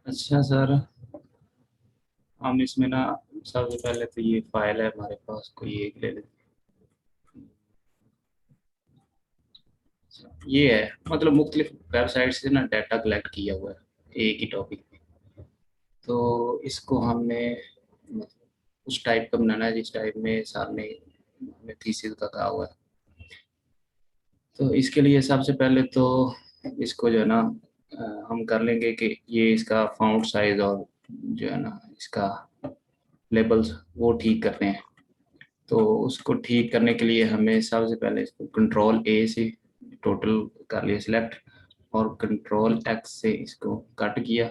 अच्छा सर, हम इसमें ना सबसे पहले तो ये फाइल है हमारे पास, कोई एक ले लेते हैं। ये है मतलब मुख्तलिफ वेबसाइट से ना डाटा कलेक्ट किया हुआ है एक ही टॉपिक पे। तो इसको हमने मतलब उस टाइप का बनाना है जिस टाइप में सामने हमें थीसिस का कहा हुआ है। तो इसके लिए सबसे पहले तो इसको जो है ना हम कर लेंगे कि ये इसका फ़ॉन्ट साइज और जो है ना इसका लेबल्स वो ठीक करते हैं। तो उसको ठीक करने के लिए हमें सबसे पहले इसको कंट्रोल ए से टोटल कर लिया सिलेक्ट, और कंट्रोल एक्स से इसको कट किया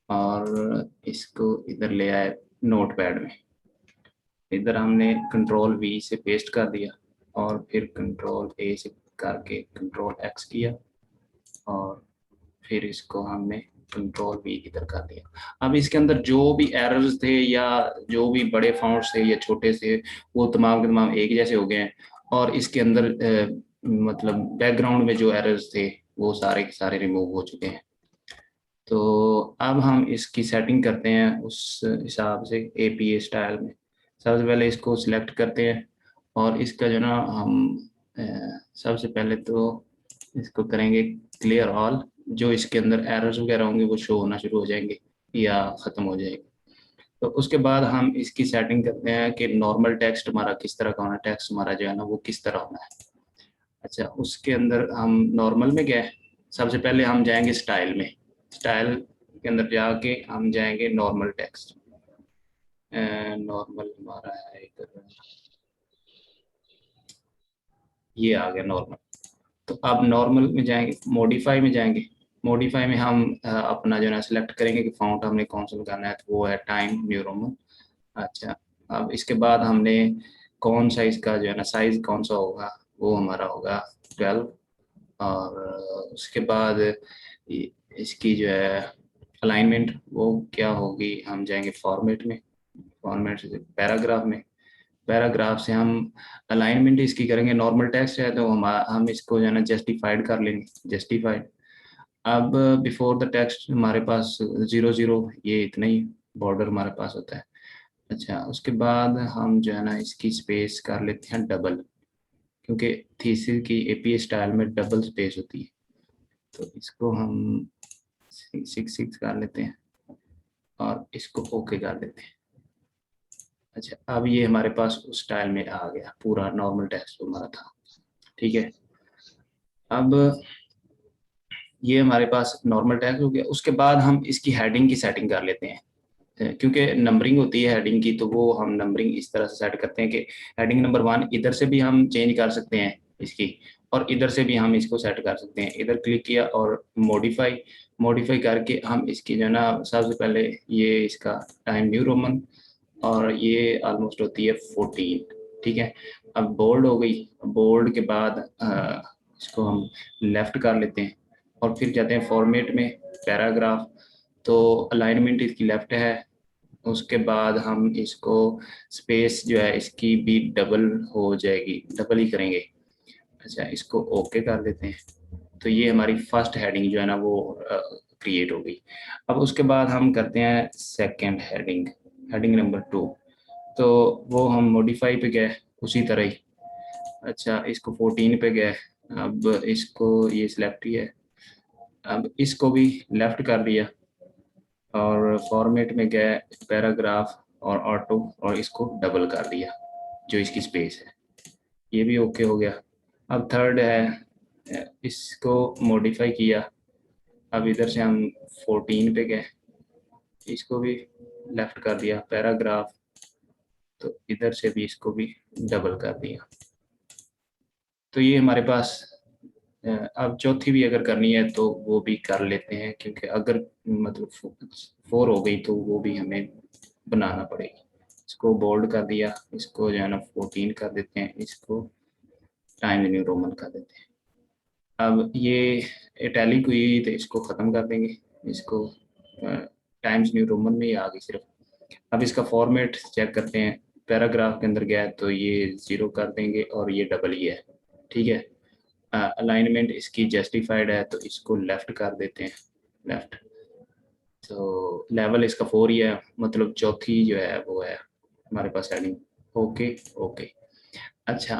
और इसको इधर ले आए नोट पैड में। इधर हमने कंट्रोल वी से पेस्ट कर दिया और फिर कंट्रोल ए से करके कंट्रोल एक्स किया, और फिर इसको हमने कंट्रोल वी इधर कर दिया। अब इसके अंदर जो भी एरर्स थे या जो भी बड़े फाउंड्स थे या छोटे थे, वो तमाम के तमाम एक जैसे हो गए हैं। और इसके अंदर मतलब बैकग्राउंड में जो एरर्स थे वो सारे के सारे रिमूव हो चुके हैं। तो अब हम इसकी सेटिंग करते हैं उस हिसाब से एपीए स्टाइल में। सबसे पहले इसको सिलेक्ट करते हैं और इसका जो ना हम अ, सबसे पहले तो इसको करेंगे क्लियर ऑल। जो इसके अंदर एरर्स वगैरह होंगे वो शो होना शुरू हो जाएंगे या ख़त्म हो जाएंगे। तो उसके बाद हम इसकी सेटिंग करते हैं कि नॉर्मल टेक्स्ट हमारा किस तरह का होना है, टेक्स्ट हमारा जो है ना वो किस तरह होना है। अच्छा, उसके अंदर हम नॉर्मल में गए। सबसे पहले हम जाएंगे स्टाइल में। स्टाइल के अंदर जाके हम जाएंगे नॉर्मल टेक्स्ट। नॉर्मल हमारा है इधर, ये आ गया नॉर्मल। तो अब नॉर्मल में जाएंगे, मॉडिफाई में जाएंगे। मॉडिफाई में हम अपना जो है ना सिलेक्ट करेंगे कि फ़ॉन्ट हमने कौन सा लगाना है, तो वो है टाइम न्यू रोमन। अच्छा, अब इसके बाद हमने कौन सा इसका जो है ना साइज कौन सा होगा, वो हमारा होगा 12। और उसके बाद इसकी जो है अलाइनमेंट वो क्या होगी, हम जाएंगे फॉर्मेट में। फॉर्मेट से पैराग्राफ में, पैराग्राफ से हम अलाइनमेंट इसकी करेंगे। नॉर्मल टेक्स्ट है तो हम इसको जो है ना जस्टिफाइड कर लेंगे, जस्टिफाइड। अब बिफोर द टेक्स्ट हमारे पास 0 0 ये इतना ही बॉर्डर हमारे पास होता है। अच्छा, उसके बाद हम जो है ना इसकी स्पेस कर लेते हैं डबल, क्योंकि थीसिस की एपीए स्टाइल में डबल स्पेस होती है। तो इसको हम 6 6 कर लेते हैं और इसको ओके कर देते हैं। अच्छा, अब ये हमारे पास उस स्टाइल में आ गया पूरा नॉर्मल टेक्स्ट जो हमारा था। ठीक है, अब ये हमारे पास नॉर्मल टेक्स्ट हो गया। उसके बाद हम इसकी हेडिंग की सेटिंग कर लेते हैं। क्योंकि नंबरिंग होती है हेडिंग की, तो वो हम नंबरिंग इस तरह से सेट करते हैं कि हेडिंग नंबर 1 इधर से भी हम चेंज कर सकते हैं इसकी, और इधर से भी हम इसको सेट कर सकते हैं। इधर क्लिक किया और मॉडिफाई, मॉडिफाई करके हम इसकी जो है ना सबसे पहले ये इसका टाइम न्यू रोमन, और ये ऑलमोस्ट होती है 14। ठीक है, अब बोल्ड हो गई। बोल्ड के बाद इसको हम लेफ्ट कर लेते हैं और फिर जाते हैं फॉर्मेट में, पैराग्राफ। तो अलाइनमेंट इसकी लेफ्ट है। उसके बाद हम इसको स्पेस जो है इसकी भी डबल हो जाएगी, डबल ही करेंगे। अच्छा, इसको ओके कर देते हैं। तो ये हमारी फर्स्ट हेडिंग जो है ना वो क्रिएट हो गई। अब उसके बाद हम करते हैं सेकंड हेडिंग, हेडिंग नंबर 2। तो वो हम मॉडिफाई पे गए उसी तरह ही। अच्छा, इसको 14 पे गए। अब इसको ये सिलेक्ट ही है, अब इसको भी लेफ्ट कर दिया और फॉर्मेट में गए पैराग्राफ और ऑटो, और इसको डबल कर दिया जो इसकी स्पेस है। ये भी ओके हो गया। अब थर्ड है, इसको मॉडिफाई किया। अब इधर से हम 14 पे गए, इसको भी लेफ्ट कर दिया पैराग्राफ, तो इधर से भी इसको भी डबल कर दिया। तो ये हमारे पास अब चौथी भी अगर करनी है तो वो भी कर लेते हैं, क्योंकि अगर मतलब 4 हो गई तो वो भी हमें बनाना पड़ेगी। इसको बोल्ड कर दिया, इसको जो है ना 14 कर देते हैं, इसको टाइम न्यू रोमन कर देते हैं। अब ये इटैलिक हुई तो इसको ख़त्म कर देंगे, इसको टाइम्स न्यू रोमन में ही आ गई सिर्फ। अब इसका फॉर्मेट चेक करते हैं। पैराग्राफ के अंदर गया तो ये 0 कर देंगे और ये डबल ही है। ठीक है, अलाइनमेंट इसकी जस्टिफाइड है तो इसको लेफ्ट कर देते हैं, लेफ्ट। तो लेवल इसका 4 ही है, मतलब चौथी जो है वो है हमारे पास हेडिंग। Okay okay. अच्छा,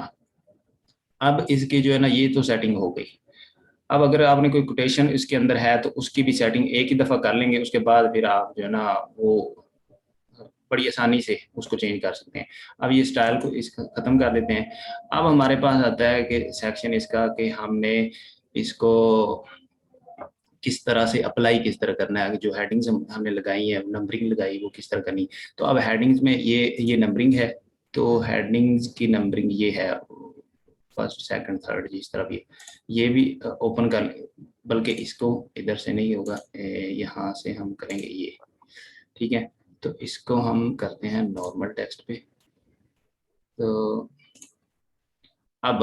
अब इसकी जो है ना ये तो सेटिंग हो गई। अब अगर आपने कोई कोटेशन इसके अंदर है तो उसकी भी सेटिंग एक ही दफ़ा कर लेंगे, उसके बाद फिर आप जो है ना वो बड़ी आसानी से उसको चेंज कर सकते हैं। अब ये स्टाइल को इसका ख़त्म कर देते हैं। अब हमारे पास आता है कि सेक्शन इसका कि हमने इसको किस तरह से अप्लाई किस तरह करना है, जो हेडिंग्स हमने लगाई है, नंबरिंग लगाई, वो किस तरह करनी। तो अब हेडिंग्स में ये नंबरिंग है, तो हेडिंग्स की नंबरिंग ये है, फर्स्ट सेकंड थर्ड जिस तरह भी। ये भी ओपन कर, बल्कि इसको इधर से नहीं होगा, यहाँ से हम करेंगे ये, ठीक है। तो इसको हम करते हैं नॉर्मल टेक्स्ट पे। तो अब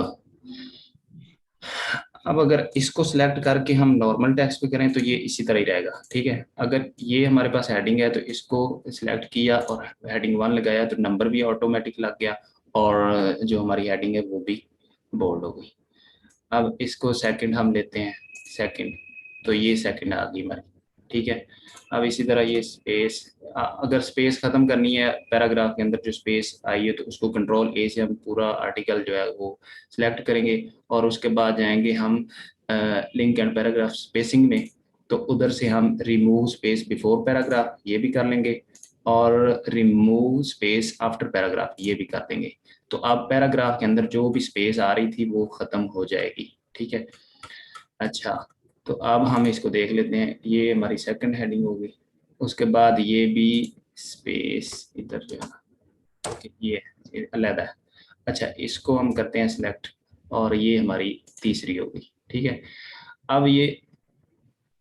अगर इसको सिलेक्ट करके हम नॉर्मल टेक्स्ट पे करें तो ये इसी तरह ही रहेगा, ठीक है। अगर ये हमारे पास हेडिंग है तो इसको सिलेक्ट किया और हेडिंग 1 लगाया तो नंबर भी ऑटोमेटिक लग गया, और जो हमारी हेडिंग है वो भी बोल्ड हो गई। अब इसको सेकंड हम लेते हैं, सेकंड, तो ये सेकंड आ गई हमारी, ठीक है। अब इसी तरह ये स्पेस, अगर स्पेस खत्म करनी है पैराग्राफ के अंदर जो स्पेस आई है तो उसको कंट्रोल ए से हम पूरा आर्टिकल जो है वो सिलेक्ट करेंगे, और उसके बाद जाएंगे हम लिंक एंड पैराग्राफ स्पेसिंग में, तो उधर से हम रिमूव स्पेस बिफोर पैराग्राफ ये भी कर लेंगे, और रिमूव स्पेस आफ्टर पैराग्राफ ये भी कर देंगे। तो अब पैराग्राफ के अंदर जो भी स्पेस आ रही थी वो खत्म हो जाएगी, ठीक है। अच्छा, तो अब हम इसको देख लेते हैं, ये हमारी सेकंड हेडिंग होगी। उसके बाद ये भी स्पेस इधर जो है ना, ये अलग है। अच्छा, इसको हम करते हैं सिलेक्ट, और ये हमारी तीसरी होगी, ठीक है। अब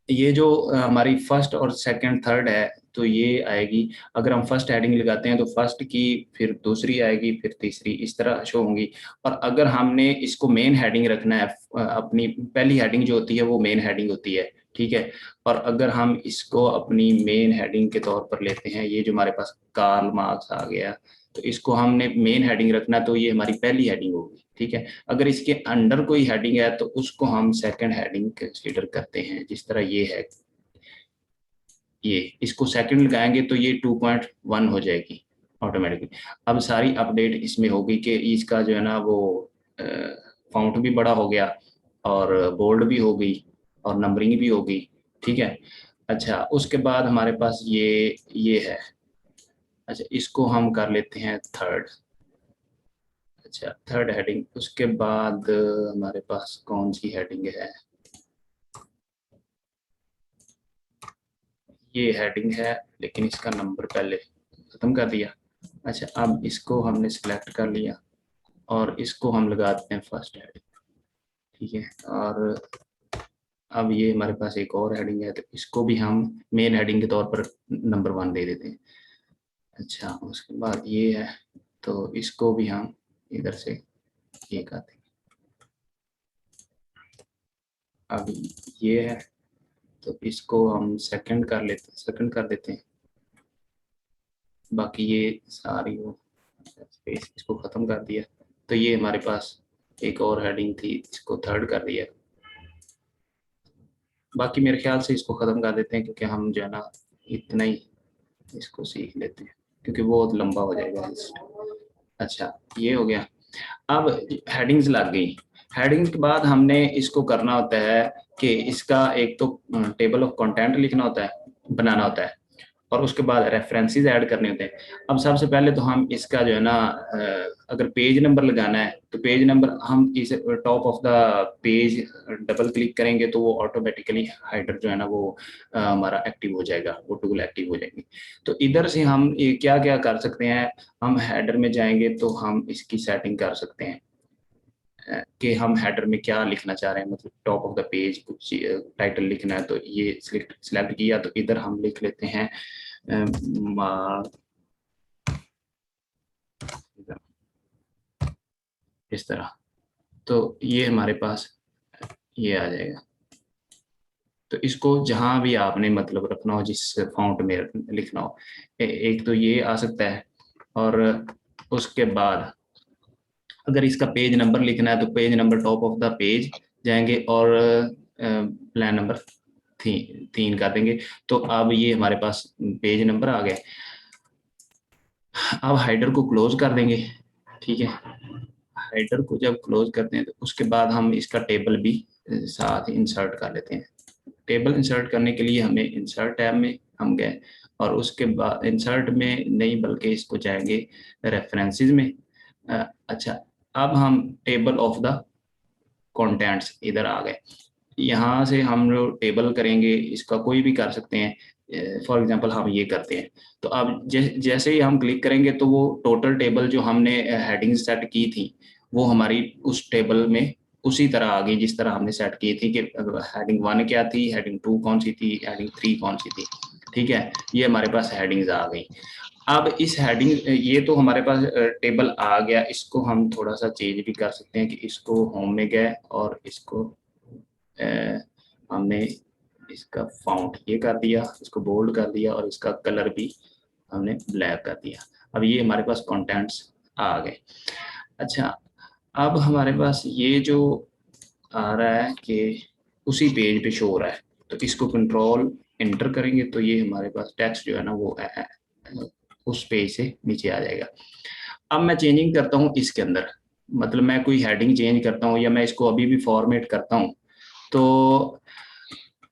ये जो हमारी फर्स्ट और सेकंड थर्ड है, तो ये आएगी, अगर हम फर्स्ट हेडिंग लगाते हैं तो फर्स्ट की, फिर दूसरी आएगी, फिर तीसरी, इस तरह शो होंगी। और अगर हमने इसको मेन हेडिंग रखना है, अपनी पहली हेडिंग जो होती है वो मेन हेडिंग होती है, ठीक है। और अगर हम इसको अपनी मेन हेडिंग के तौर पर लेते हैं, ये जो हमारे पास कार्ल मार्क्स आ गया, तो इसको हमने मेन हेडिंग रखना, तो ये हमारी पहली हेडिंग होगी, ठीक है। अगर इसके अंडर कोई हेडिंग है तो उसको हम सेकंड हेडिंग कंसीडर करते हैं, जिस तरह ये है, ये इसको सेकंड लगाएंगे तो ये 2.1 हो जाएगी ऑटोमेटिकली। अब सारी अपडेट इसमें होगी कि इसका जो है ना वो फाउंट भी बड़ा हो गया, और बोल्ड भी हो गई, और नंबरिंग भी हो गई, ठीक है। अच्छा, उसके बाद हमारे पास ये है। अच्छा, इसको हम कर लेते हैं थर्ड। अच्छा, थर्ड हेडिंग, उसके बाद हमारे पास कौन सी हेडिंग है, ये हेडिंग है, लेकिन इसका नंबर पहले ख़त्म कर दिया। अच्छा, अब इसको हमने सेलेक्ट कर लिया, और इसको हम लगा देते हैं फर्स्ट हेडिंग, ठीक है। और अब ये हमारे पास एक और हेडिंग है, तो इसको भी हम मेन हेडिंग के तौर पर नंबर 1 दे देते हैं। अच्छा, उसके बाद ये है, तो इसको भी हम इधर से ये कर देंगे। अब ये है, तो इसको हम सेकंड कर लेते हैं, सेकंड कर देते हैं। बाकी ये सारी वो स्पेस, इसको ख़त्म कर दिया, तो ये हमारे पास एक और हेडिंग थी, इसको थर्ड कर दिया। बाकी मेरे ख्याल से इसको ख़त्म कर देते हैं, क्योंकि हम जो है ना इतना ही इसको सीख लेते हैं, क्योंकि वो बहुत लंबा हो जाएगा लिस्ट। अच्छा, ये हो गया। अब हेडिंग्स लग गई। हेडिंग्स के बाद हमने इसको करना होता है कि इसका एक तो टेबल ऑफ कंटेंट लिखना होता है, बनाना होता है, और उसके बाद रेफरेंसेस ऐड करने होते हैं। अब सबसे पहले तो हम इसका जो है ना अगर पेज नंबर लगाना है तो पेज नंबर हम इस top of the page double click करेंगे तो वो ऑटोमेटिकली हाइडर जो है ना वो हमारा एक्टिव हो जाएगा, वो टूल एक्टिव हो जाएगी। तो इधर से हम ये क्या क्या कर सकते हैं, हम हेडर में जाएंगे तो हम इसकी सेटिंग कर सकते हैं कि हम हेडर में क्या लिखना चाह रहे हैं, मतलब टॉप ऑफ द पेज कुछ टाइटल लिखना है, तो ये सिलेक्ट किया, तो इधर हम लिख लेते हैं इस तरह। तो ये हमारे पास ये आ जाएगा। तो इसको जहां भी आपने मतलब रखना हो, जिस फॉन्ट में लिखना हो, एक तो ये आ सकता है, और उसके बाद अगर इसका पेज नंबर लिखना है तो page number top of the page जाएंगे, और प्लान नंबर तीन कर देंगे। तो अब ये हमारे पास पेज नंबर आ गया। अब हाइडर को क्लोज कर देंगे, ठीक है। हाइडर को जब क्लोज करते हैं तो उसके बाद हम इसका टेबल भी साथ इंसर्ट कर लेते हैं। टेबल इंसर्ट करने के लिए हमें इंसर्ट टैब में हम गए, और उसके बाद इंसर्ट में नहीं बल्कि इसको जाएंगे रेफरेंसेस में। अच्छा, अब हम टेबल ऑफ द कंटेंट्स इधर आ गए। यहाँ से हम लोग टेबल करेंगे, इसका कोई भी कर सकते हैं। फॉर एग्जांपल हम ये करते हैं, तो अब जैसे ही हम क्लिक करेंगे तो वो टोटल टेबल जो हमने हेडिंग सेट की थी वो हमारी उस टेबल में उसी तरह आ गई जिस तरह हमने सेट की थी कि हेडिंग 1 क्या थी, हेडिंग 2 कौन सी थी, हेडिंग 3 कौन सी थी। ठीक है, ये हमारे पास हेडिंग्स आ गई। अब इस हेडिंग, ये तो हमारे पास टेबल आ गया, इसको हम थोड़ा सा चेंज भी कर सकते हैं कि इसको होम में गए और इसको हमने इसका फाउंट ये कर दिया, इसको बोल्ड कर दिया, और इसका कलर भी हमने ब्लैक कर दिया। अब ये हमारे पास कंटेंट्स आ गए। अच्छा, अब हमारे पास ये जो आ रहा है कि उसी पेज पे शो हो रहा है, तो इसको कंट्रोल एंटर करेंगे तो ये हमारे पास टेक्स्ट जो है ना वो उस पेज से नीचे आ जाएगा। अब मैं चेंजिंग करता हूँ इसके अंदर, मतलब मैं कोई हेडिंग चेंज करता हूँ या मैं इसको अभी भी फॉर्मेट करता हूँ, तो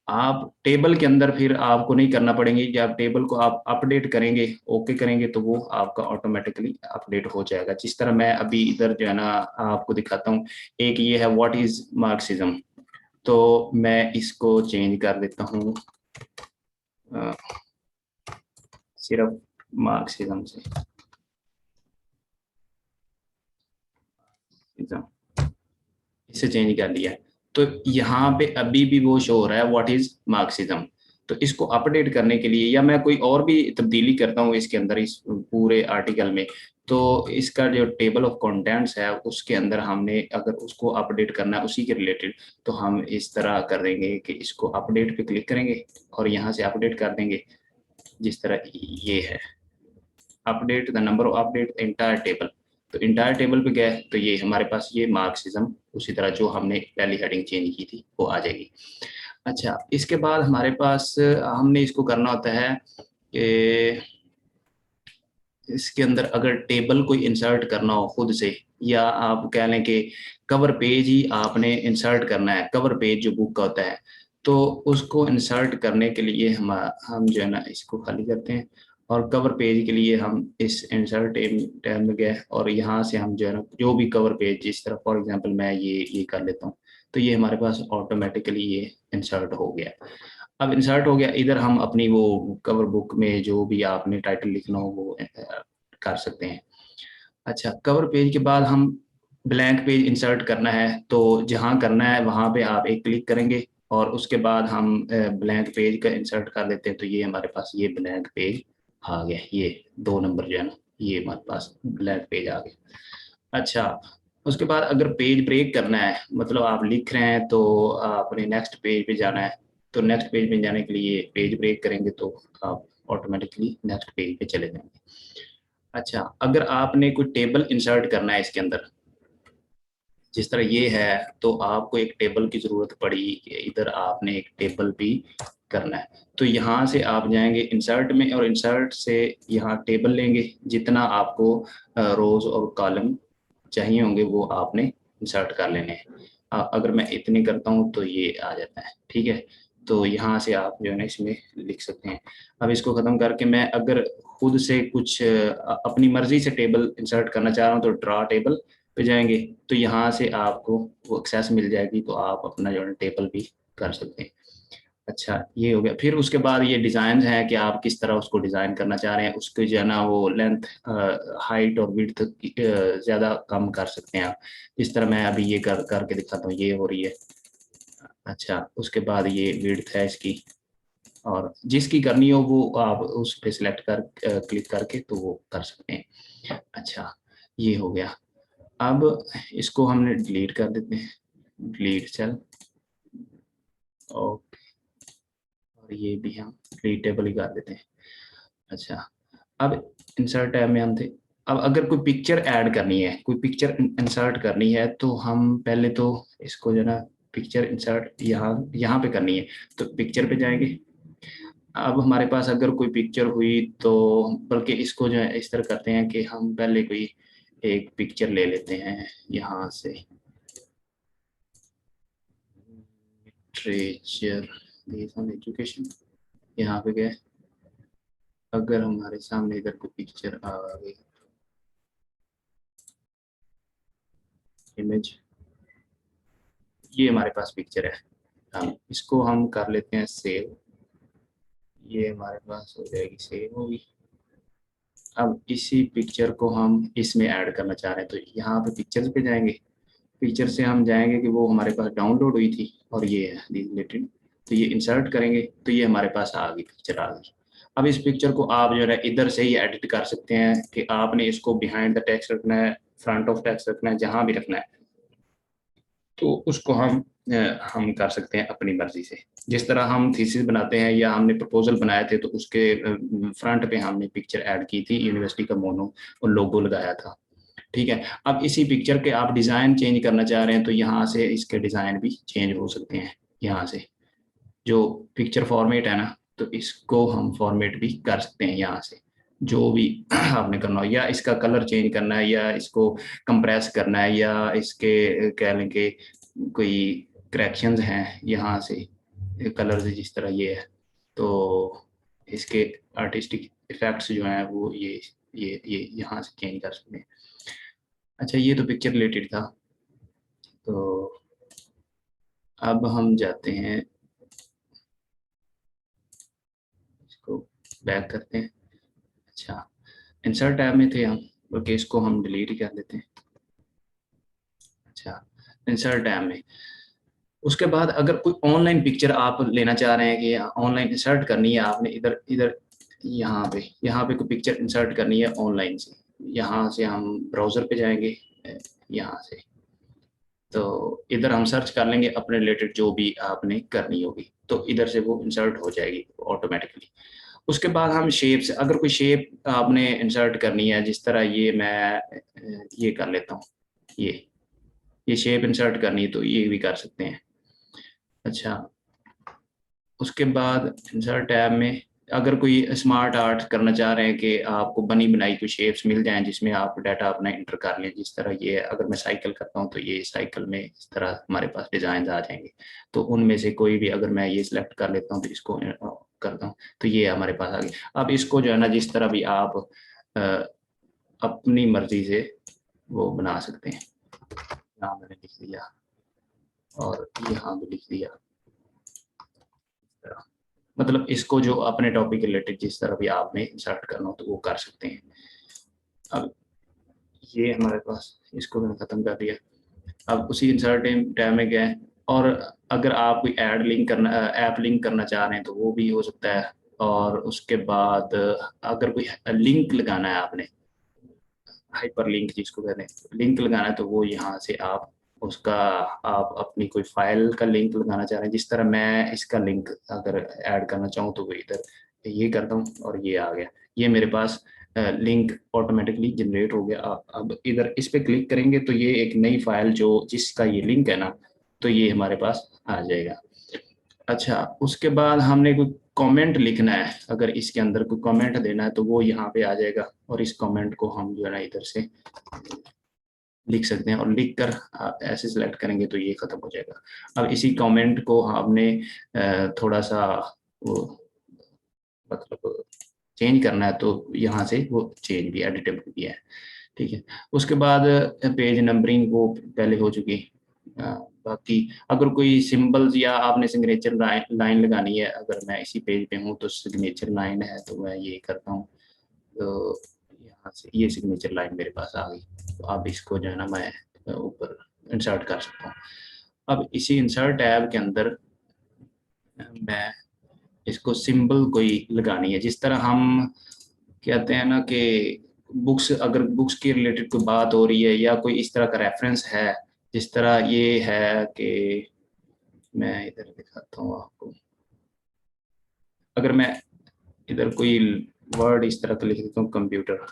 आप टेबल के अंदर फिर आपको नहीं करना पड़ेंगे। जब टेबल को आप अपडेट करेंगे, ओके करेंगे, तो वो आपका ऑटोमेटिकली अपडेट हो जाएगा। जिस तरह मैं अभी इधर जो है ना आपको दिखाता हूँ, एक ये है व्हाट इज मार्क्सिज्म, तो मैं इसको चेंज कर देता हूँ सिर्फ मार्क्सिज्म से, इससे चेंज कर लिया। तो यहाँ पे अभी भी वो शो हो रहा है व्हाट इज मार्क्सिज्म। तो इसको अपडेट करने के लिए या मैं कोई और भी तब्दीली करता हूँ इसके अंदर, इस पूरे आर्टिकल में, तो इसका जो टेबल ऑफ कंटेंट्स है उसके अंदर हमने अगर उसको अपडेट करना है उसी के रिलेटेड, तो हम इस तरह कर देंगे कि इसको अपडेट पे क्लिक करेंगे और यहाँ से अपडेट कर देंगे। जिस तरह ये है update the number of update entire table, तो इंटायर टेबल पे गए तो ये हमारे पास ये मार्क्सिज्म उसी तरह जो हमने पहली हेडिंग चेंज की थी वो आ जाएगी। अच्छा, इसके बाद हमारे पास हमने इसको करना होता है कि इसके अंदर अगर टेबल कोई इंसर्ट करना हो खुद से, या आप कह लें कि कवर पेज ही आपने इंसर्ट करना है, कवर पेज जो बुक का होता है, तो उसको इंसर्ट करने के लिए हम जो है ना इसको खाली करते हैं, और कवर पेज के लिए हम इस इंसर्ट टैब में गए और यहाँ से हम जो है ना जो भी कवर पेज, जिस तरह फॉर एग्जांपल मैं ये कर लेता हूँ, तो ये हमारे पास ऑटोमेटिकली ये इंसर्ट हो गया। अब इंसर्ट हो गया, इधर हम अपनी वो कवर बुक में जो भी आपने टाइटल लिखना हो वो कर सकते हैं। अच्छा, कवर पेज के बाद हम ब्लैंक पेज इंसर्ट करना है, तो जहाँ करना है वहाँ पे आप एक क्लिक करेंगे और उसके बाद हम ब्लैंक पेज का इंसर्ट कर देते हैं, तो ये हमारे पास ये ब्लैंक पेज आ गया। ये 2 नंबर जो है ना ये हमारे पास ब्लैंक पेज आ गया। अच्छा, उसके बाद अगर पेज ब्रेक करना है, मतलब आप लिख रहे हैं तो आपने नेक्स्ट पेज पे जाना है, तो नेक्स्ट पेज पे जाने के लिए पेज ब्रेक करेंगे तो आप ऑटोमेटिकली नेक्स्ट पेज पे चले जाएंगे। अच्छा, अगर आपने कोई टेबल इंसर्ट करना है इसके अंदर, जिस तरह ये है, तो आपको एक टेबल की जरूरत पड़ी कि इधर आपने एक टेबल भी करना है, तो यहाँ से आप जाएंगे इंसर्ट में और इंसर्ट से यहाँ टेबल लेंगे, जितना आपको रोज और कॉलम चाहिए होंगे वो आपने इंसर्ट कर लेने हैं। अगर मैं इतने करता हूँ तो ये आ जाता है, ठीक है। तो यहाँ से आप जो है ना इसमें लिख सकते हैं। अब इसको ख़त्म करके मैं अगर खुद से कुछ अपनी मर्जी से टेबल इंसर्ट करना चाह रहा हूँ तो ड्रा टेबल पे जाएंगे, तो यहाँ से आपको वो एक्सेस मिल जाएगी, तो आप अपना जो है टेबल भी कर सकते हैं। अच्छा, ये हो गया। फिर उसके बाद ये डिज़ाइन है कि आप किस तरह उसको डिज़ाइन करना चाह रहे हैं, उसके जो है ना वो लेंथ, हाइट और विड्थ ज़्यादा कम कर सकते हैं आप। जिस तरह मैं अभी ये करके दिखाता हूँ, ये हो रही है। अच्छा, उसके बाद ये विड्थ है इसकी, और जिसकी करनी हो वो आप उस पर सिलेक्ट कर क्लिक करके तो वो कर सकते हैं। अच्छा, ये हो गया। अब इसको हमने डिलीट कर देते हैं, डिलीट सेल, और ये भी हम डिलीटेबल ही कर देते हैं। अच्छा, अब इंसर्ट टैब में हम थे। अब अगर कोई पिक्चर ऐड करनी है, कोई पिक्चर इंसर्ट करनी है, तो हम पहले तो इसको जो है ना पिक्चर इंसर्ट यहाँ पे करनी है, तो पिक्चर पे जाएंगे। अब हमारे पास अगर कोई पिक्चर हुई तो, बल्कि इसको जो है इस तरह करते हैं कि हम पहले कोई एक पिक्चर ले लेते हैं यहाँ से, लिटरेचर बेस्ड ऑन एजुकेशन, यहाँ पे गए। अगर हमारे सामने इधर कोई पिक्चर आ गई, इमेज, ये हमारे पास पिक्चर है, हम इसको हम कर लेते हैं सेव। ये हमारे पास हो जाएगी, सेव होगी। अब इसी पिक्चर को हम इसमें ऐड करना चाह रहे हैं, तो यहाँ पे पिक्चर्स पे जाएंगे। पिक्चर से हम जाएंगे कि वो हमारे पास डाउनलोड हुई थी और ये है रिलेटेड, तो ये इंसर्ट करेंगे तो ये हमारे पास आ गई, पिक्चर आ गई। अब इस पिक्चर को आप जो है इधर से ही एडिट कर सकते हैं कि आपने इसको बिहाइंड द टेक्स्ट रखना है, फ्रंट ऑफ टेक्स्ट रखना है, जहां भी रखना है तो उसको हम कर सकते हैं अपनी मर्जी से। जिस तरह हम थीसिस बनाते हैं या हमने प्रपोजल बनाए थे तो उसके फ्रंट पे हमने पिक्चर ऐड की थी, यूनिवर्सिटी का मोनो और लोगो लगाया था। ठीक है, अब इसी पिक्चर के आप डिज़ाइन चेंज करना चाह रहे हैं तो यहाँ से इसके डिज़ाइन भी चेंज हो सकते हैं। यहाँ से जो पिक्चर फॉर्मेट है ना, तो इसको हम फॉर्मेट भी कर सकते हैं यहाँ से, जो भी आपने करना हो, या इसका कलर चेंज करना है, या इसको कंप्रेस करना है, या इसके कह लें कि कोई करेक्शंस हैं यहाँ से, कलर से जिस तरह ये है, तो इसके आर्टिस्टिक इफेक्ट्स जो हैं वो ये यहाँ से चेंज कर सकते हैं। अच्छा, ये तो पिक्चर रिलेटेड था, तो अब हम जाते हैं, इसको बैक करते हैं। अच्छा, इंसर्ट टैब में थे हम, बल्कि इसको हम डिलीट ही कर देते हैं। अच्छा, इंसर्ट टैब में उसके बाद अगर कोई ऑनलाइन पिक्चर आप लेना चाह रहे हैं कि ऑनलाइन इंसर्ट करनी है आपने, इधर इधर यहाँ पे कोई पिक्चर इंसर्ट करनी है ऑनलाइन से, यहाँ से हम ब्राउज़र पे जाएंगे, यहाँ से तो इधर हम सर्च कर लेंगे अपने रिलेटेड जो भी आपने करनी होगी, तो इधर से वो इंसर्ट हो जाएगी ऑटोमेटिकली। उसके बाद हम शेप से, अगर कोई शेप आपने इंसर्ट करनी है, जिस तरह ये मैं ये कर लेता हूँ, ये शेप इंसर्ट करनी है तो ये भी कर सकते हैं। अच्छा, उसके बाद इंसर्ट टैब में अगर कोई स्मार्ट आर्ट करना चाह रहे हैं कि आपको बनी बनाई कोई शेप्स मिल जाएं जिसमें आप डाटा अपना इंटर कर लें, जिस तरह ये अगर मैं साइकिल करता हूं तो ये साइकिल में इस तरह हमारे पास डिजाइन आ जाएंगे, तो उनमें से कोई भी अगर मैं ये सिलेक्ट कर लेता हूं तो इसको करता हूं तो ये हमारे पास आ गया। अब इसको जो है ना जिस तरह भी आप अ, अपनी मर्जी से वो बना सकते हैं। यहाँ मैंने लिख दिया और यहाँ भी लिख दिया, मतलब इसको जो अपने टॉपिक रिलेटेड जिस तरह भी आपने इंसर्ट करना हो तो वो कर सकते हैं। अब ये हमारे पास, इसको मैंने खत्म कर दिया। अब उसी इंसर्ट टैब में गए, और अगर आप कोई ऐड लिंक करना, ऐप लिंक करना चाह रहे हैं तो वो भी हो सकता है। और उसके बाद अगर कोई लिंक लगाना है आपने, हाइपर लिंक जिसको कहते हैं, लिंक लगाना है तो वो यहाँ से आप उसका, आप अपनी कोई फाइल का लिंक लगाना चाह रहे हैं, जिस तरह मैं इसका लिंक अगर ऐड करना चाहूँ तो वो इधर ये करता हूँ और ये आ गया, ये मेरे पास लिंक ऑटोमेटिकली जनरेट हो गया। अब इधर इस पे क्लिक करेंगे तो ये एक नई फाइल जो जिसका ये लिंक है ना, तो ये हमारे पास आ जाएगा। अच्छा, उसके बाद हमने कोई कमेंट लिखना है, अगर इसके अंदर कोई कमेंट देना है तो वो यहाँ पे आ जाएगा, और इस कमेंट को हम जो है ना इधर से लिख सकते हैं, और लिख कर आप ऐसे सिलेक्ट करेंगे तो ये खत्म हो जाएगा। अब इसी कमेंट को हमने थोड़ा सा वो मतलब चेंज करना है तो यहाँ से वो चेंज भी एडिटेबल भी है। ठीक है, उसके बाद पेज नंबरिंग वो पहले हो चुकी। बाकी अगर कोई सिंबल्स या आपने सिग्नेचर लाइन लगानी है, अगर मैं इसी पेज पे हूँ तो सिग्नेचर लाइन है तो मैं ये करता हूँ, तो यहाँ से ये सिग्नेचर लाइन मेरे पास आ गई, तो अब इसको जो है ना मैं ऊपर इंसर्ट कर सकता हूँ। अब इसी इंसर्ट टैब के अंदर मैं इसको सिंबल कोई लगानी है, जिस तरह हम कहते हैं ना कि बुक्स, अगर बुक्स के रिलेटेड कोई बात हो रही है या कोई इस तरह का रेफरेंस है, जिस तरह ये है कि मैं इधर दिखाता हूँ आपको, अगर मैं इधर कोई वर्ड इस तरह का लिख देता हूँ, कंप्यूटर,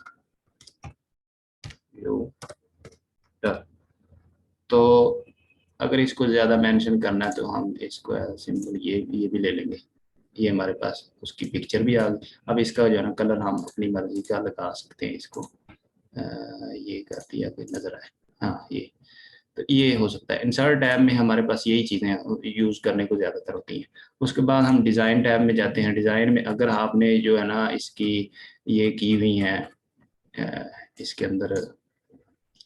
तो अगर इसको ज़्यादा मेंशन करना है तो हम इसको सिंपल ये भी ले लेंगे। ये हमारे पास उसकी पिक्चर भी आ गई। अब इसका जो है ना कलर हम अपनी मर्जी का लगा सकते हैं इसको। ये कर दिया कोई नज़र आए, हाँ ये। तो ये हो सकता है इंसर्ट टैब में हमारे पास यही चीज़ें यूज़ करने को ज़्यादातर होती हैं। उसके बाद हम डिज़ाइन टैब में जाते हैं। डिज़ाइन में अगर आपने जो है ना इसकी ये की हुई हैं इसके अंदर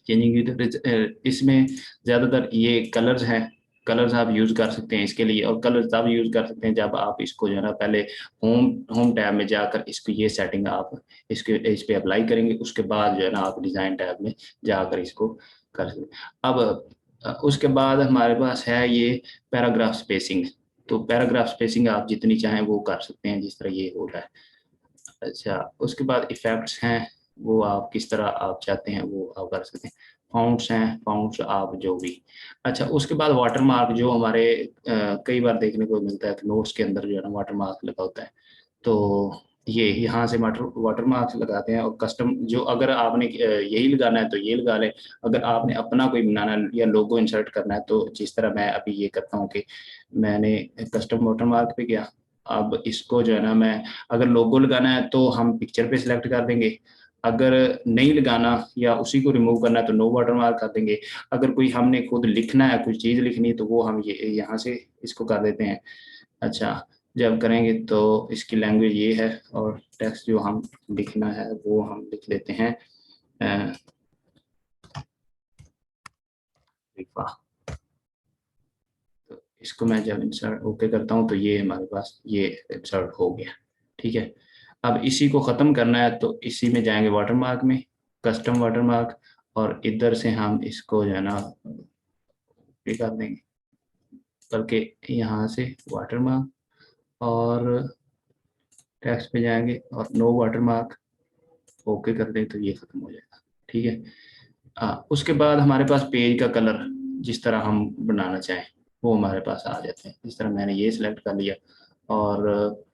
चेंजिंग, इसमें ज़्यादातर ये कलर्स हैं। कलर्स आप यूज़ कर सकते हैं इसके लिए, और कलर्स तब यूज़ कर सकते हैं जब आप इसको जो है ना पहले होम होम टैब में जाकर इसको ये सेटिंग आप इस पे अप्लाई करेंगे। उसके बाद जो है ना आप डिज़ाइन टैब में जाकर इसको कर सकते हैं। अब उसके बाद हमारे पास है ये पैराग्राफ स्पेसिंग। तो पैराग्राफ स्पेसिंग आप जितनी चाहें वो कर सकते हैं, जिस तरह ये हो रहा है। अच्छा, उसके बाद इफ़ेक्ट्स हैं, वो आप किस तरह आप चाहते हैं वो आप कर सकते हैं। फ़ॉन्ट्स हैं, फ़ॉन्ट्स आप जो भी। अच्छा, उसके बाद वाटरमार्क जो हमारे कई बार देखने को मिलता है कि नोट्स के अंदर जो है ना वाटरमार्क लगा होता है। तो ये यहाँ से वाटरमार्क लगाते हैं। और कस्टम जो अगर आपने यही लगाना है तो ये लगा लें। अगर आपने अपना कोई बनाना है या लोगो इंसर्ट करना है तो जिस तरह मैं अभी ये करता हूँ कि मैंने कस्टम वाटरमार्क पे गया। अब इसको जो है ना मैं, अगर लोगो लगाना है तो हम पिक्चर पे सिलेक्ट कर देंगे। अगर नहीं लगाना या उसी को रिमूव करना है तो नो वाटरमार्क कर देंगे। अगर कोई हमने खुद लिखना है, कुछ चीज़ लिखनी है, तो वो हम ये यहाँ से इसको कर देते हैं। अच्छा, जब करेंगे तो इसकी लैंग्वेज ये है, और टेक्स्ट जो हम लिखना है वो हम लिख लेते हैं रिफा। तो इसको मैं जब इंसर्ट ओके करता हूँ तो ये हमारे पास ये इंसर्ट हो गया। ठीक है, अब इसी को ख़त्म करना है तो इसी में जाएंगे वाटरमार्क में, कस्टम वाटरमार्क, और इधर से हम इसको जो है ना ये कर देंगे, बल्कि यहाँ से वाटरमार्क और टेक्स्ट पे जाएंगे और नो वाटरमार्क ओके कर दें तो ये ख़त्म हो जाएगा। ठीक है, उसके बाद हमारे पास पेज का कलर जिस तरह हम बनाना चाहें वो हमारे पास आ जाते हैं। जिस तरह मैंने ये सिलेक्ट कर लिया, और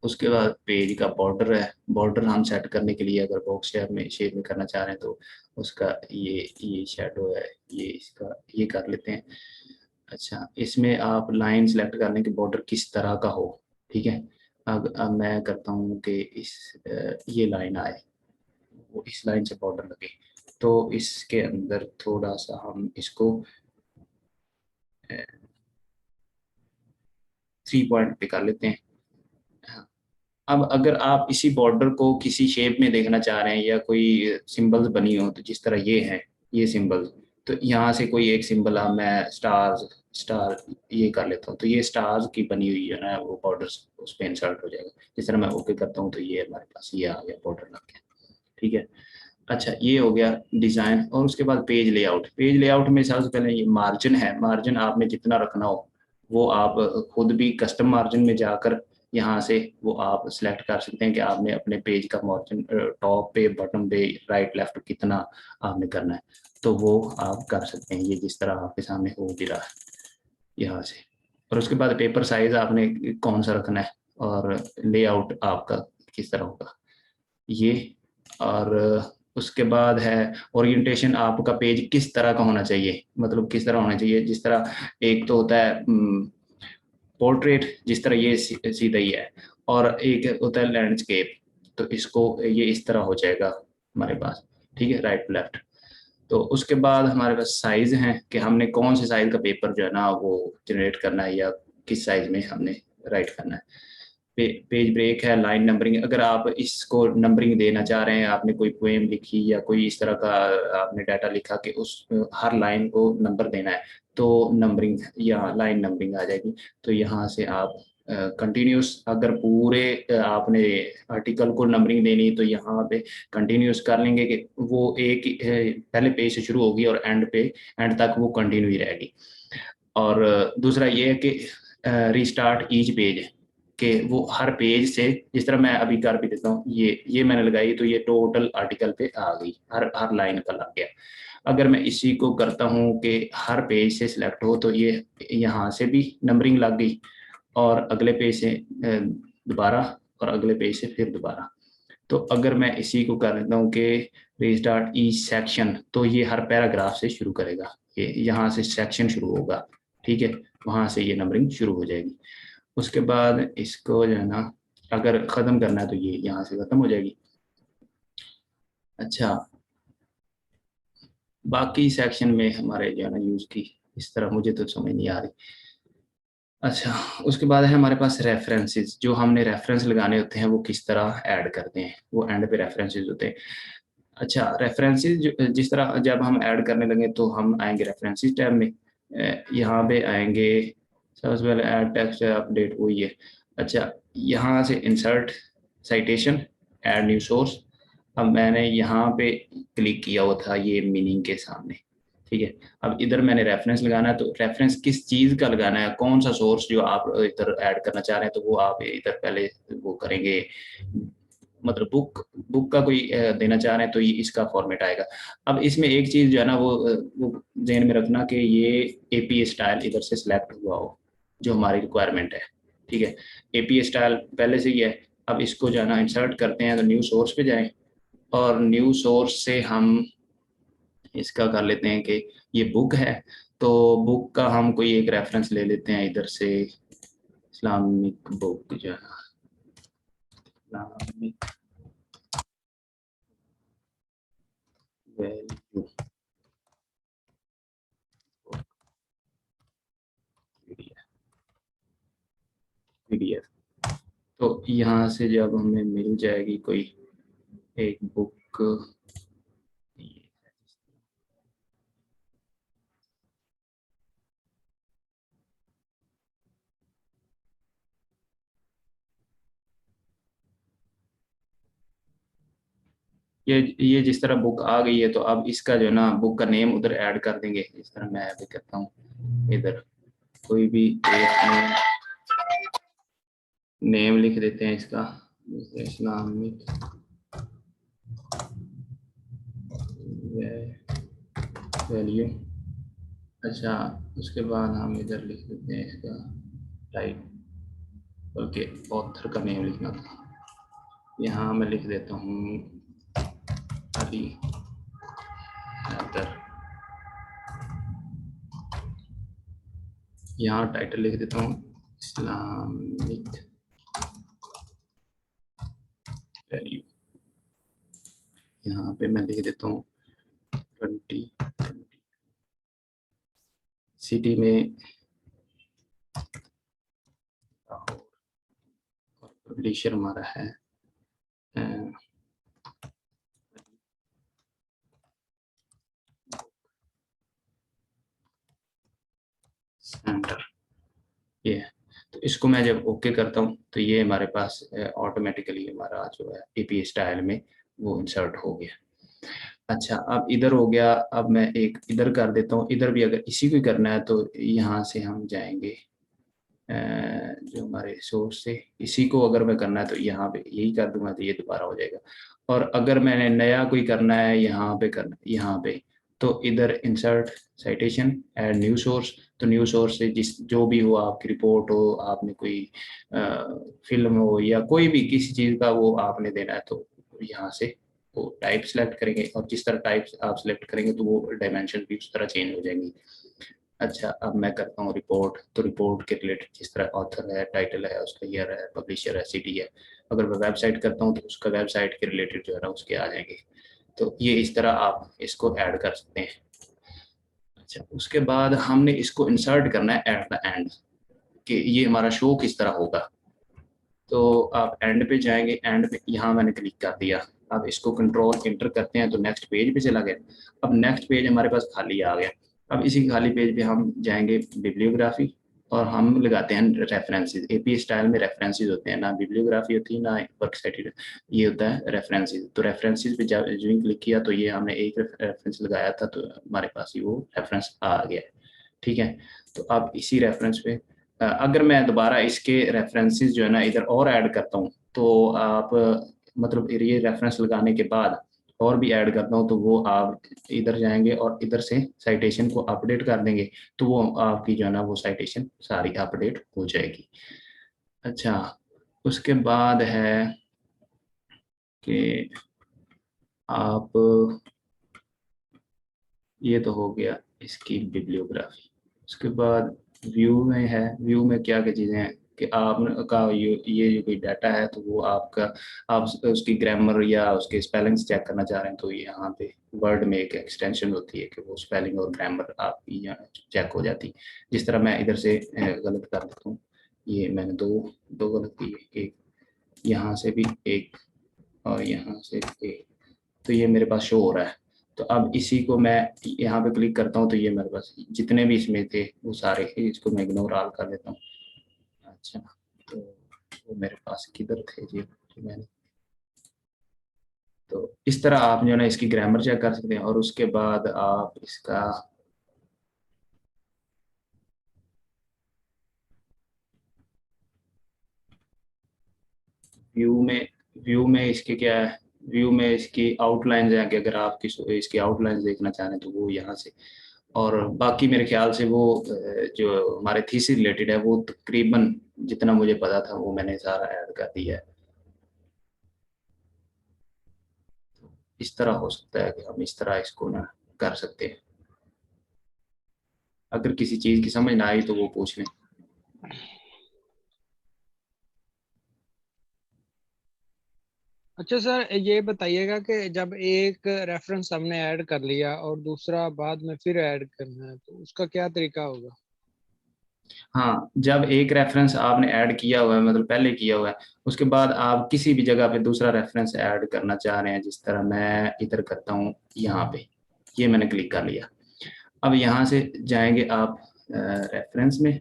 उसके बाद पेज का बॉर्डर है। बॉर्डर हम सेट करने के लिए अगर बॉक्स शेप में करना चाह रहे हैं तो उसका ये शेडो है, ये इसका ये कर लेते हैं। अच्छा, इसमें आप लाइन सेलेक्ट कर लें कि बॉर्डर किस तरह का हो। ठीक है, अब मैं करता हूँ कि ये लाइन आए, वो इस लाइन से बॉर्डर लगे। तो इसके अंदर थोड़ा सा हम इसको 3 पॉइंट पे कर लेते हैं। हाँ, अब अगर आप इसी बॉर्डर को किसी शेप में देखना चाह रहे हैं या कोई सिंबल्स बनी हो, तो जिस तरह ये है ये सिंबल्स, तो यहाँ से कोई एक सिंबल मैं स्टार ये कर लेता हूँ, तो ये स्टार्स की बनी हुई है ना वो बॉर्डर उस पर इंसर्ट हो जाएगा। जिस तरह मैं ओके करता हूँ तो ये हमारे पास ये आ गया, बॉर्डर लग गया। ठीक है, अच्छा ये हो गया डिज़ाइन। और उसके बाद पेज लेआउट। पेज लेआउट में सबसे पहले ये मार्जिन है। मार्जिन आपने जितना रखना हो वो आप खुद भी कस्टम मार्जिन में जाकर यहाँ से वो आप सिलेक्ट कर सकते हैं कि आपने अपने पेज का मार्जिन टॉप पे, बॉटम पे, राइट लेफ्ट कितना आपने करना है, तो वो आप कर सकते हैं। ये जिस तरह आपके सामने हो भी रहा है यहाँ से। और उसके बाद पेपर साइज आपने कौन सा रखना है, और लेआउट आपका किस तरह होगा ये। और उसके बाद है ओरिएंटेशन, आपका पेज किस तरह का होना चाहिए, मतलब किस तरह होना चाहिए। जिस तरह एक तो होता है पोर्ट्रेट, जिस तरह ये सीधा ही है, और एक होता है लैंडस्केप, तो इसको ये इस तरह हो जाएगा हमारे पास। ठीक है, राइट लेफ्ट। तो उसके बाद हमारे पास साइज हैं कि हमने कौन से साइज का पेपर जो है ना वो जनरेट करना है, या किस साइज में हमने राइट करना है। पेज ब्रेक है, लाइन नंबरिंग। अगर आप इसको नंबरिंग देना चाह रहे हैं, आपने कोई पोएम लिखी या कोई इस तरह का आपने डाटा लिखा कि उस हर लाइन को नंबर देना है, तो नंबरिंग या लाइन नंबरिंग आ जाएगी। तो यहाँ से आप कंटिन्यूस, अगर पूरे आपने आर्टिकल को नंबरिंग देनी तो यहाँ पे कंटिन्यूस कर लेंगे कि वो एक पहले पेज से शुरू होगी और एंड तक वो कंटिन्यू ही रहेगी। और दूसरा ये है कि रीस्टार्ट ईच पेज, कि वो हर पेज से, जिस तरह मैं अभी कर भी देता हूँ, ये मैंने लगाई तो ये टोटल आर्टिकल पे आ गई, हर हर लाइन का लग गया। अगर मैं इसी को करता हूँ कि हर पेज से सिलेक्ट हो, तो ये यहाँ से भी नंबरिंग लग गई, और अगले पेज से दोबारा, और अगले पेज से फिर दोबारा। तो अगर मैं इसी को कर देता हूँ कि रीस्टार्ट ईच सेक्शन, तो ये हर पैराग्राफ से शुरू करेगा। ये यहाँ से सेक्शन शुरू होगा, ठीक है, वहाँ से ये नंबरिंग शुरू हो जाएगी। उसके बाद इसको जो है ना अगर ख़त्म करना है तो ये यहाँ से ख़त्म हो जाएगी। अच्छा, बाकी सेक्शन में हमारे जो है ना यूज़ की इस तरह मुझे तो समझ नहीं आ रही। अच्छा, उसके बाद है हमारे पास रेफरेंसेस, जो हमने रेफरेंस लगाने होते हैं वो किस तरह ऐड करते हैं, वो एंड पे रेफरेंसेस होते हैं। अच्छा, रेफरेंसेस जिस तरह जब हम ऐड करने लगे तो हम आएंगे रेफरेंसेस टैब में, यहाँ पे आएंगे, सबसे पहले ऐड टेक्स्ट अपडेट वही है। अच्छा, यहाँ से insert citation, add new source. अब मैंने यहाँ पे क्लिक किया हुआ था ये मीनिंग के सामने, ठीक है। अब इधर मैंने रेफरेंस लगाना है, तो रेफरेंस किस चीज़ का लगाना है, कौन सा सोर्स जो आप इधर ऐड करना चाह रहे हैं, तो वो आप इधर पहले वो करेंगे, मतलब बुक का कोई देना चाह रहे हैं तो ये इसका फॉर्मेट आएगा। अब इसमें एक चीज़ जो है ना वो ध्यान में रखना कि ये एपीए स्टाइल इधर से सिलेक्ट हुआ हो, जो हमारी रिक्वायरमेंट है, ठीक है। एपीए स्टाइल पहले से ही है। अब इसको जो है ना इंसर्ट करते हैं तो न्यू सोर्स पे जाएं, और न्यू सोर्स से हम इसका कर लेते हैं कि ये बुक है, तो बुक का हम कोई एक रेफरेंस ले लेते हैं इधर से, इस्लामिक बुक जो है, इस्लामिक वैल्यू पीडीएफ। तो यहाँ से जब हमें मिल जाएगी कोई एक बुक, ये जिस तरह बुक आ गई है, तो अब इसका जो है ना बुक का नेम उधर ऐड कर देंगे, इस तरह मैं भी करता हूँ। इधर कोई भी एक नेम लिख देते हैं इसका, इस्लामिक वैल्यू। अच्छा, उसके बाद हम इधर लिख देते हैं इसका टाइप, बल्कि ऑथर का नेम लिखना था, यहाँ मैं लिख देता हूँ अली हैदर। यहाँ टाइटल लिख देता हूँ इस्लामिक वैल्यू। यहाँ पे मैं लिख देता हूँ 20, सिटी में लाहौर, और पब्लिशर हमारा है सेंटर, ये है। तो इसको मैं जब ओके करता हूँ तो ये हमारे पास ऑटोमेटिकली हमारा जो है एपीए स्टाइल में वो इंसर्ट हो गया। अच्छा, अब इधर हो गया। अब मैं एक इधर कर देता हूँ, इधर भी अगर इसी को करना है तो यहाँ से हम जाएंगे, जो हमारे सोर्स से इसी को अगर मैं करना है तो यहाँ पे यही कर दूंगा तो ये दोबारा हो जाएगा। और अगर मैंने नया कोई करना है यहाँ पे करना, यहाँ पे तो इधर insert citation add new source, तो न्यू सोर्स से जिस जो भी हो, आपकी रिपोर्ट हो, आपने कोई फिल्म हो, या कोई भी किसी चीज़ का वो आपने देना है, तो यहाँ से वो टाइप सेलेक्ट करेंगे, और जिस तरह टाइप आप सेलेक्ट करेंगे तो वो डायमेंशन भी उस तरह चेंज हो जाएंगी। अच्छा, अब मैं करता हूँ रिपोर्ट, तो रिपोर्ट के रिलेटेड जिस तरह ऑथर है, टाइटल है, उसका ईयर है, पब्लिशर है, सिटी है। अगर मैं वेबसाइट करता हूँ तो उसका वेबसाइट के रिलेटेड जो है ना उसके आ जाएंगे। तो ये इस तरह आप इसको ऐड कर सकते हैं। अच्छा, उसके बाद हमने इसको इंसर्ट करना है एट द एंड, कि ये हमारा शो किस तरह होगा। तो आप एंड पे जाएंगे, एंड पे यहाँ मैंने क्लिक कर दिया। अब इसको कंट्रोल इंटर करते हैं तो नेक्स्ट पेज पे चला गया। अब नेक्स्ट पेज हमारे पास खाली आ गया। अब इसी खाली पेज पे हम जाएंगे बिब्लियोग्राफी, और हम लगाते हैं रेफरेंसेस। एपी स्टाइल में रेफरेंसेस होते हैं, ना बिब्लियोग्राफी होती है ना वर्क साइटेड, ये होता है रेफरेंसेस। तो रेफरेंसेस पे जब जो क्लिक किया तो ये हमने एक रेफरेंस लगाया था, तो हमारे पास ही वो रेफरेंस आ गया, ठीक है। तो अब इसी रेफरेंस पे अगर मैं दोबारा इसके रेफरेंसेस जो है ना इधर और ऐड करता हूँ, तो आप मतलब ये रेफरेंस लगाने के बाद और भी ऐड करता हूँ, तो वो आप इधर जाएंगे और इधर से साइटेशन को अपडेट कर देंगे, तो वो आपकी जो है ना वो साइटेशन सारी अपडेट हो जाएगी। अच्छा, उसके बाद है कि आप, ये तो हो गया। इसकी बिब्लियोग्राफी। उसके बाद व्यू में है, व्यू में क्या क्या चीज़ें हैं कि आपका ये जो कोई डाटा है तो वो आपका, आप उसकी ग्रामर या उसके स्पेलिंग्स चेक करना चाह रहे हैं तो यहाँ पे वर्ड में एक एक्सटेंशन होती है कि वो स्पेलिंग और ग्रामर आपकी यहाँ चेक हो जाती है। जिस तरह मैं इधर से गलत कर देता हूँ, ये मैंने दो दो गलत की है, एक यहाँ से भी एक और यहाँ से एक, तो ये मेरे पास शो हो रहा है। तो अब इसी को मैं यहाँ पे क्लिक करता हूँ तो ये मेरे पास जितने भी इसमें थे वो सारे, इसको मैं इग्नोर ऑल कर देता हूँ। अच्छा, तो वो मेरे पास किधर थे जी, मैंने, तो इस तरह आप जो है ना इसकी ग्रामर चेक कर सकते हैं। और उसके बाद आप इसका व्यू में, व्यू में इसके क्या है, व्यू में इसकी आउटलाइंस है कि अगर आप इसकी आउटलाइंस देखना चाह रहे हैं तो वो यहाँ से। और बाकी मेरे ख्याल से वो जो हमारे थीसिस रिलेटेड है वो तकरीबन जितना मुझे पता था वो मैंने सारा ऐड कर दिया है। इस तरह हो सकता है कि हम इस तरह इसको ना कर सकते हैं। अगर किसी चीज़ की समझ ना आई तो वो पूछ लें। अच्छा सर, ये बताइएगा कि जब एक रेफरेंस हमने ऐड कर लिया और दूसरा बाद में फिर ऐड करना है तो उसका क्या तरीका होगा? हाँ, जब एक रेफरेंस आपने ऐड किया हुआ है, मतलब पहले किया हुआ है, उसके बाद आप किसी भी जगह पे दूसरा रेफरेंस ऐड करना चाह रहे हैं, जिस तरह मैं इधर करता हूँ यहाँ पे, ये मैंने क्लिक कर लिया। अब यहाँ से जाएंगे आप रेफरेंस में,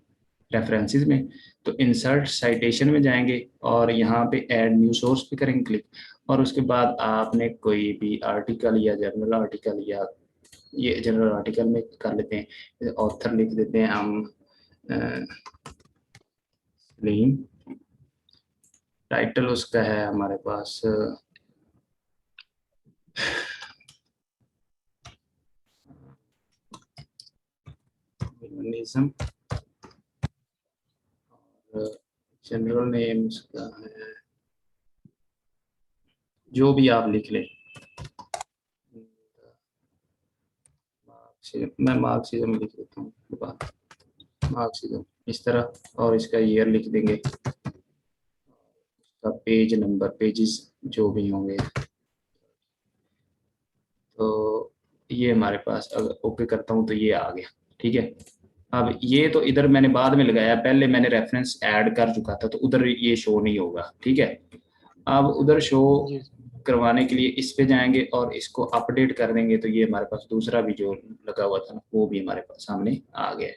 रेफरेंसेस में, तो इंसर्ट साइटेशन में जाएंगे और यहाँ पे ऐड न्यू सोर्स पे करेंगे क्लिक। और उसके बाद आपने कोई भी आर्टिकल या जर्नल आर्टिकल, या ये जनरल आर्टिकल में कर लेते हैं, ऑथर लिख देते हैं हम सलीम, टाइटल उसका है हमारे पास फेमिनिज्म, और जनरल नेम उसका है जो भी आप लिख लें, मैं मार्क्सिज्म लिख देता हूँ, मार्क्सिज्म इस तरह, और इसका ईयर लिख देंगे, इसका पेज नंबर, पेजेस जो भी होंगे। तो ये हमारे पास, अगर ओके करता हूँ तो ये आ गया। ठीक है, अब ये तो इधर मैंने बाद में लगाया, पहले मैंने रेफरेंस ऐड कर चुका था तो उधर ये शो नहीं होगा। ठीक है, अब उधर शो जी। करवाने के लिए इस पे जाएंगे और इसको अपडेट कर देंगे तो ये हमारे पास दूसरा भी जो लगा हुआ था ना वो भी हमारे पास सामने आ गया।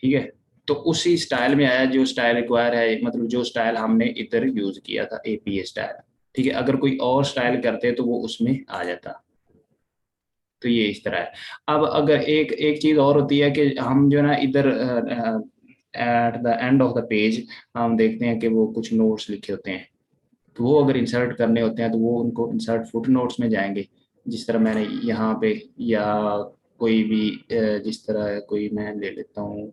ठीक है, तो उसी स्टाइल में आया जो स्टाइल रिक्वायर है, मतलब जो स्टाइल हमने इधर यूज किया था, एपीए स्टाइल। ठीक है, अगर कोई और स्टाइल करते तो वो उसमें आ जाता। तो ये इस तरह है। अब अगर एक एक चीज और होती है कि हम जो है ना इधर at the end of the page हम देखते हैं कि वो कुछ नोट्स लिखे होते हैं, तो वो अगर इंसर्ट करने होते हैं तो वो उनको इंसर्ट फुट नोट्स में जाएंगे, जिस तरह मैंने यहाँ पे, या कोई भी जिस तरह कोई मैं ले लेता हूँ,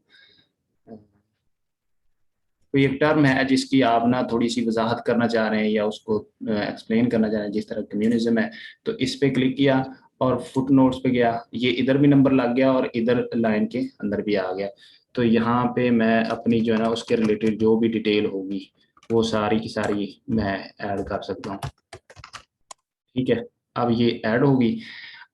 कोई एक टर्म है जिसकी आप ना थोड़ी सी वजाहत करना चाह रहे हैं या उसको एक्सप्लेन करना चाह रहे हैं, जिस तरह कम्युनिज्म है, तो इस पे क्लिक किया और फुट नोट्स पे गया, ये इधर भी नंबर लग गया और इधर लाइन के अंदर भी आ गया। तो यहाँ पे मैं अपनी जो है ना उसके रिलेटेड जो भी डिटेल होगी वो सारी की सारी मैं ऐड कर सकता हूँ। ठीक है, अब ये ऐड होगी।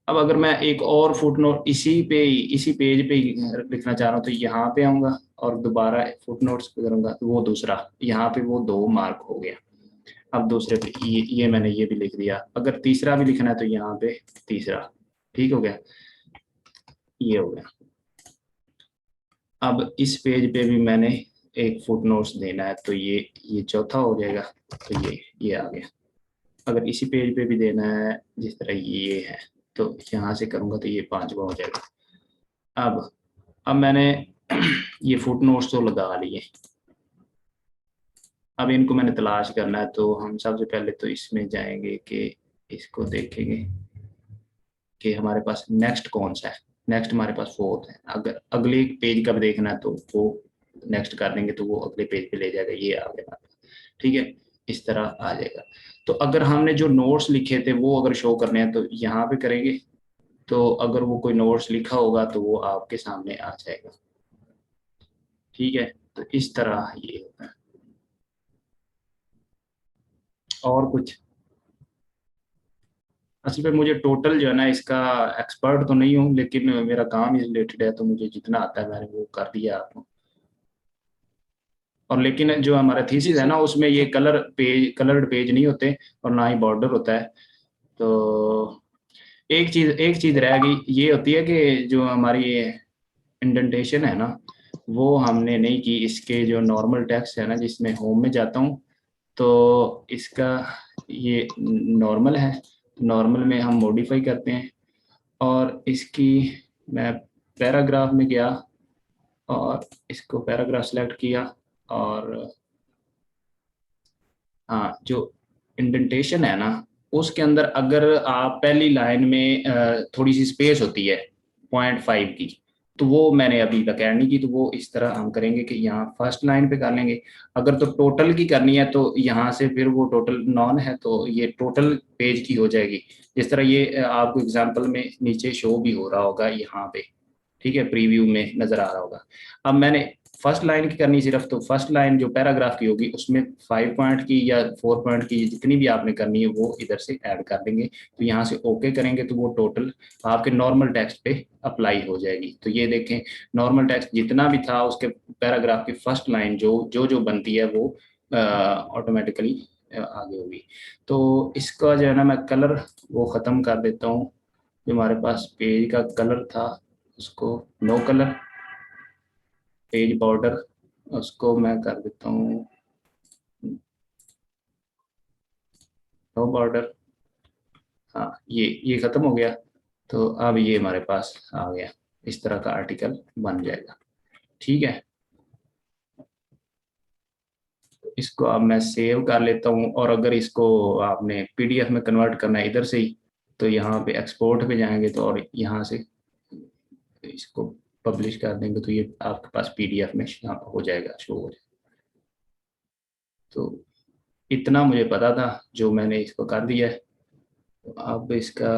अब अगर मैं एक और फुट नोट इसी पे ही, इसी पेज पे ही लिखना चाह रहा हूँ तो यहाँ पे आऊंगा और दोबारा फुट नोट्स पे करूंगा तो वो दूसरा, यहाँ पे वो 2 मार्क हो गया। अब दूसरे पे ये मैंने ये भी लिख दिया, अगर तीसरा भी लिखना है तो यहाँ पे तीसरा। ठीक हो गया, ये हो गया। अब इस पेज पे भी मैंने एक फुट नोट्स देना है तो ये चौथा हो जाएगा, तो ये आ गया। अगर इसी पेज पे भी देना है जिस तरह ये है तो यहाँ से करूंगा तो ये 5वां हो जाएगा। अब मैंने ये फुट नोट्स तो लगा लिए, अब इनको मैंने तलाश करना है तो हम सबसे पहले तो इसमें जाएंगे कि इसको देखेंगे कि हमारे पास नेक्स्ट कौन सा है। नेक्स्ट हमारे पास फोर्थ है, अगर अगले पेज का भी देखना है तो वो नेक्स्ट कर देंगे तो वो अगले पेज पे ले जाएगा, ये आ गया हमारे पास। ठीक है, इस तरह आ जाएगा। तो अगर हमने जो नोट्स लिखे थे वो अगर शो करने हैं तो यहाँ पे करेंगे, तो अगर वो कोई नोट्स लिखा होगा तो वो आपके सामने आ जाएगा। ठीक है, तो इस तरह ये होता है। और कुछ, असल में मुझे टोटल जो है ना इसका एक्सपर्ट तो नहीं हूँ, लेकिन मेरा काम इस रिलेटेड है, तो मुझे जितना आता है मैंने वो कर दिया आपको। और लेकिन जो हमारा जी थीसिस है ना सर। उसमें ये कलर्ड पेज नहीं होते, और ना ही बॉर्डर होता है। तो एक चीज रह गई, ये होती है कि जो हमारी इंडेंटेशन है ना वो हमने नहीं की। इसके जो नॉर्मल टेक्स्ट है ना, जिसमें होम में जाता हूँ, तो इसका ये नॉर्मल है, नॉर्मल में हम मॉडिफाई करते हैं। और इसकी मैं पैराग्राफ में गया और इसको पैराग्राफ सेलेक्ट किया। और हाँ, जो इंडेंटेशन है ना उसके अंदर अगर आप पहली लाइन में थोड़ी सी स्पेस होती है 0.5 की, तो वो मैंने अभी तक ऐड नहीं की, तो वो इस तरह हम करेंगे कि यहाँ फर्स्ट लाइन पे कर लेंगे। अगर तो टोटल की करनी है तो यहाँ से फिर वो टोटल नॉन है तो ये टोटल पेज की हो जाएगी। जिस तरह ये आपको एग्जांपल में नीचे शो भी हो रहा होगा यहाँ पे, ठीक है, प्रीव्यू में नजर आ रहा होगा। अब मैंने फर्स्ट लाइन की करनी सिर्फ, तो फर्स्ट लाइन जो पैराग्राफ की होगी उसमें 5 पॉइंट की या 4 पॉइंट की जितनी भी आपने करनी है वो इधर से ऐड कर देंगे। तो यहाँ से ओके करेंगे तो वो टोटल आपके नॉर्मल टेक्स्ट पे अप्लाई हो जाएगी। तो ये देखें, नॉर्मल टेक्स्ट जितना भी था उसके पैराग्राफ की फर्स्ट लाइन जो जो जो बनती है वो ऑटोमेटिकली आगे होगी। तो इसका जो है ना मैं कलर वो ख़त्म कर देता हूँ। जो हमारे पास पेज का कलर था उसको नो कलर, पेज बॉर्डर उसको मैं कर देता हूँ नो बॉर्डर। हाँ, ये खत्म हो गया। तो अब ये हमारे पास आ गया, इस तरह का आर्टिकल बन जाएगा। ठीक है, इसको अब मैं सेव कर लेता हूँ। और अगर इसको आपने पीडीएफ में कन्वर्ट करना है इधर से ही, तो यहाँ पे एक्सपोर्ट पे जाएंगे तो और यहाँ से इसको पब्लिश कर देंगे तो ये आपके पास पीडीएफ में हो जाएगा, शो हो जाएगा। तो इतना मुझे पता था जो मैंने इसको कर दिया है। तो अब इसका